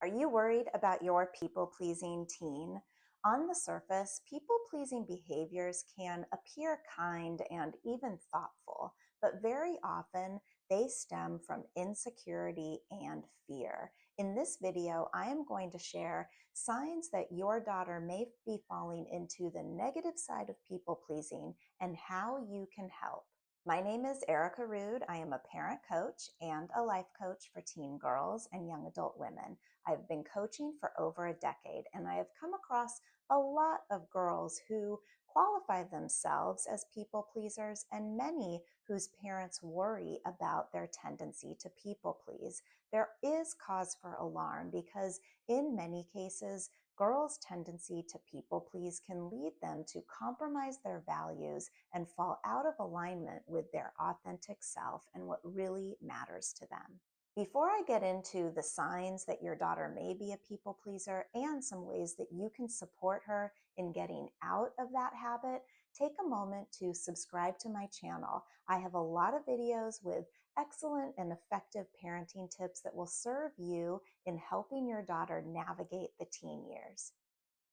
Are you worried about your people-pleasing teen? On the surface, people-pleasing behaviors can appear kind and even thoughtful, but very often they stem from insecurity and fear. In this video, I am going to share signs that your daughter may be falling into the negative side of people-pleasing and how you can help. My name is Erica Rude. I am a parent coach and a life coach for teen girls and young adult women. I've been coaching for over a decade, and I have come across a lot of girls who qualify themselves as people pleasers and many whose parents worry about their tendency to people please. There is cause for alarm because in many cases, girls' tendency to people please can lead them to compromise their values and fall out of alignment with their authentic self and what really matters to them. Before I get into the signs that your daughter may be a people pleaser and some ways that you can support her in getting out of that habit, take a moment to subscribe to my channel. I have a lot of videos with excellent and effective parenting tips that will serve you in helping your daughter navigate the teen years.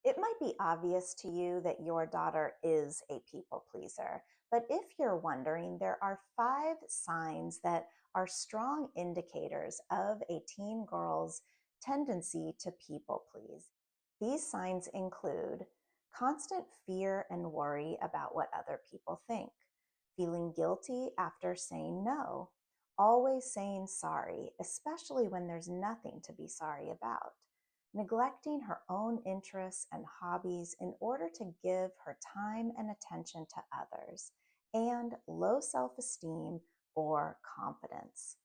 It might be obvious to you that your daughter is a people pleaser, but if you're wondering, there are 5 signs that are strong indicators of a teen girl's tendency to people please. These signs include constant fear and worry about what other people think, feeling guilty after saying no, always saying sorry, especially when there's nothing to be sorry about, neglecting her own interests and hobbies in order to give her time and attention to others, and low self-esteem or confidence.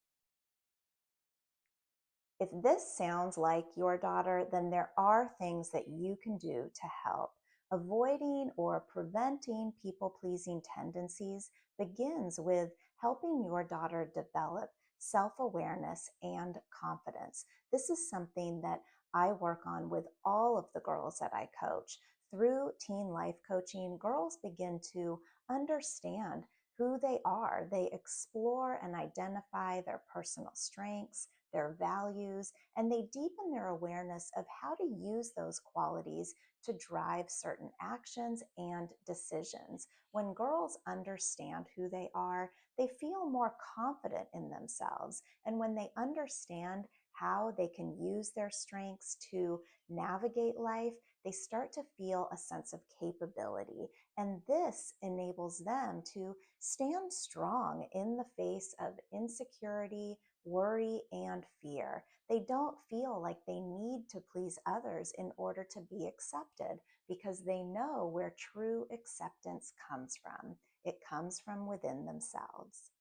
If this sounds like your daughter, then there are things that you can do to help. Avoiding or preventing people-pleasing tendencies begins with helping your daughter develop self-awareness and confidence. This is something that I work on with all of the girls that I coach. Through teen life coaching, girls begin to understand who they are. They explore and identify their personal strengths, their values, and they deepen their awareness of how to use those qualities to drive certain actions and decisions. When girls understand who they are, they feel more confident in themselves. And when they understand how they can use their strengths to navigate life, they start to feel a sense of capability. And this enables them to stand strong in the face of insecurity, worry, and fear. They don't feel like they need to please others in order to be accepted because they know where true acceptance comes from. It comes from within themselves.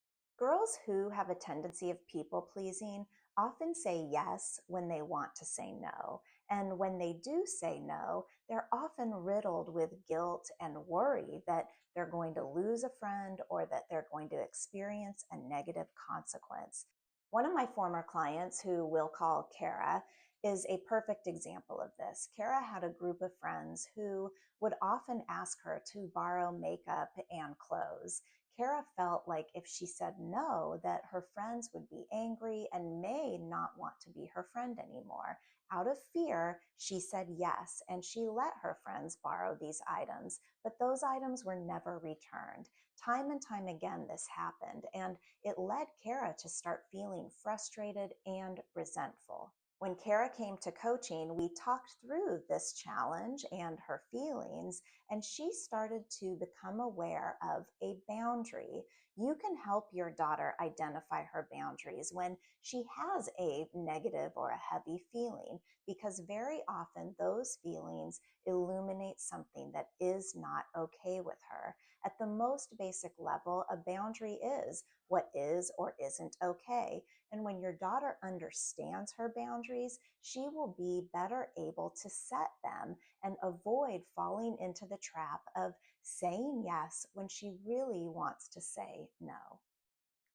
Girls who have a tendency of people pleasing often say yes when they want to say no. And when they do say no, they're often riddled with guilt and worry that they're going to lose a friend or that they're going to experience a negative consequence. One of my former clients, who we'll call Kara, is a perfect example of this. Kara had a group of friends who would often ask her to borrow makeup and clothes. Kara felt like if she said no, that her friends would be angry and may not want to be her friend anymore. Out of fear, she said yes, and she let her friends borrow these items, but those items were never returned. Time and time again, this happened, and it led Kara to start feeling frustrated and resentful. When Kara came to coaching, we talked through this challenge and her feelings, and she started to become aware of a boundary. You can help your daughter identify her boundaries when she has a negative or a heavy feeling, because very often those feelings illuminate something that is not okay with her. At the most basic level, a boundary is what is or isn't okay. And when your daughter understands her boundaries, she will be better able to set them and avoid falling into the trap of saying yes when she really wants to say no.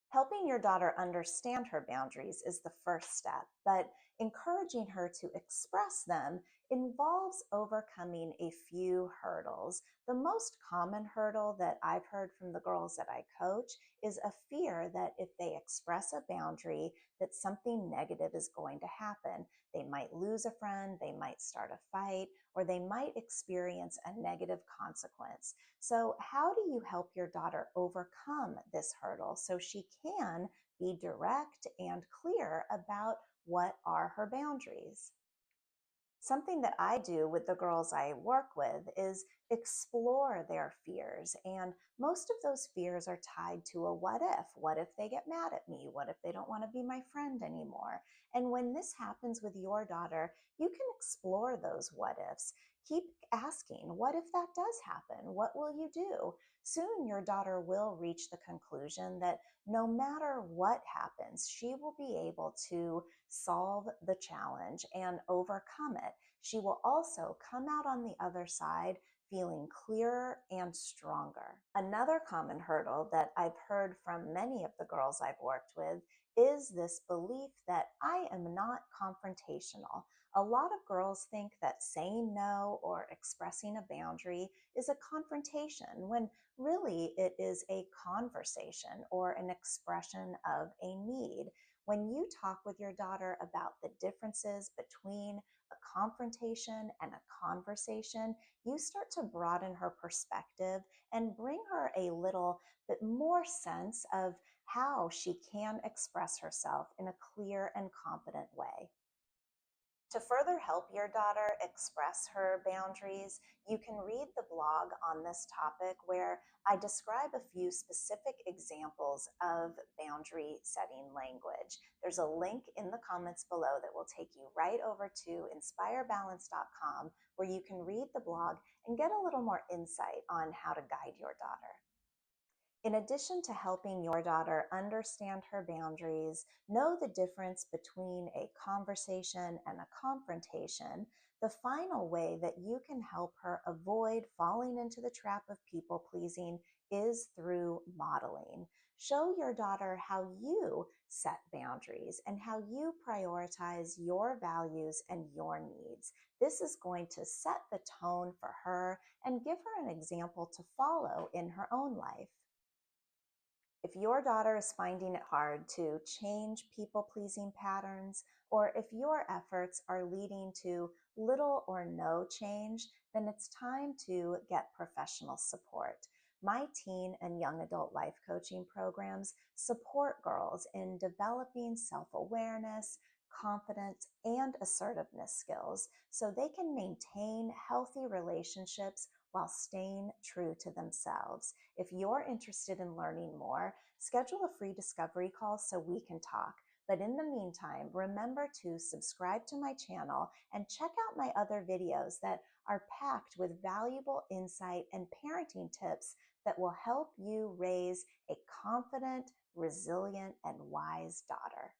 Helping your daughter understand her boundaries is the first step, but encouraging her to express them involves overcoming a few hurdles. The most common hurdle that I've heard from the girls that I coach is a fear that if they express a boundary, that something negative is going to happen. They might lose a friend, they might start a fight, or they might experience a negative consequence. So, how do you help your daughter overcome this hurdle so she can be direct and clear about what are her boundaries? Something that I do with the girls I work with is explore their fears. And most of those fears are tied to a what if. What if they get mad at me? What if they don't want to be my friend anymore? And when this happens with your daughter, you can explore those what ifs. Keep asking, what if that does happen? What will you do? Soon your daughter will reach the conclusion that no matter what happens, she will be able to solve the challenge and overcome it. She will also come out on the other side feeling clearer and stronger. Another common hurdle that I've heard from many of the girls I've worked with is this belief that I am not confrontational. A lot of girls think that saying no or expressing a boundary is a confrontation when really it is a conversation or an expression of a need. When you talk with your daughter about the differences between a confrontation and a conversation, you start to broaden her perspective and bring her a little bit more sense of how she can express herself in a clear and confident way. To further help your daughter express her boundaries, you can read the blog on this topic where I describe a few specific examples of boundary setting language. There's a link in the comments below that will take you right over to inspirebalance.com where you can read the blog and get a little more insight on how to guide your daughter. In addition to helping your daughter understand her boundaries, know the difference between a conversation and a confrontation, the final way that you can help her avoid falling into the trap of people pleasing is through modeling. Show your daughter how you set boundaries and how you prioritize your values and your needs. This is going to set the tone for her and give her an example to follow in her own life. If your daughter is finding it hard to change people pleasing patterns, or if your efforts are leading to little or no change, then it's time to get professional support. My teen and young adult life coaching programs support girls in developing self awareness, confidence, and assertiveness skills so they can maintain healthy relationships while staying true to themselves. If you're interested in learning more, schedule a free discovery call so we can talk. But in the meantime, remember to subscribe to my channel and check out my other videos that are packed with valuable insight and parenting tips that will help you raise a confident, resilient, and wise daughter.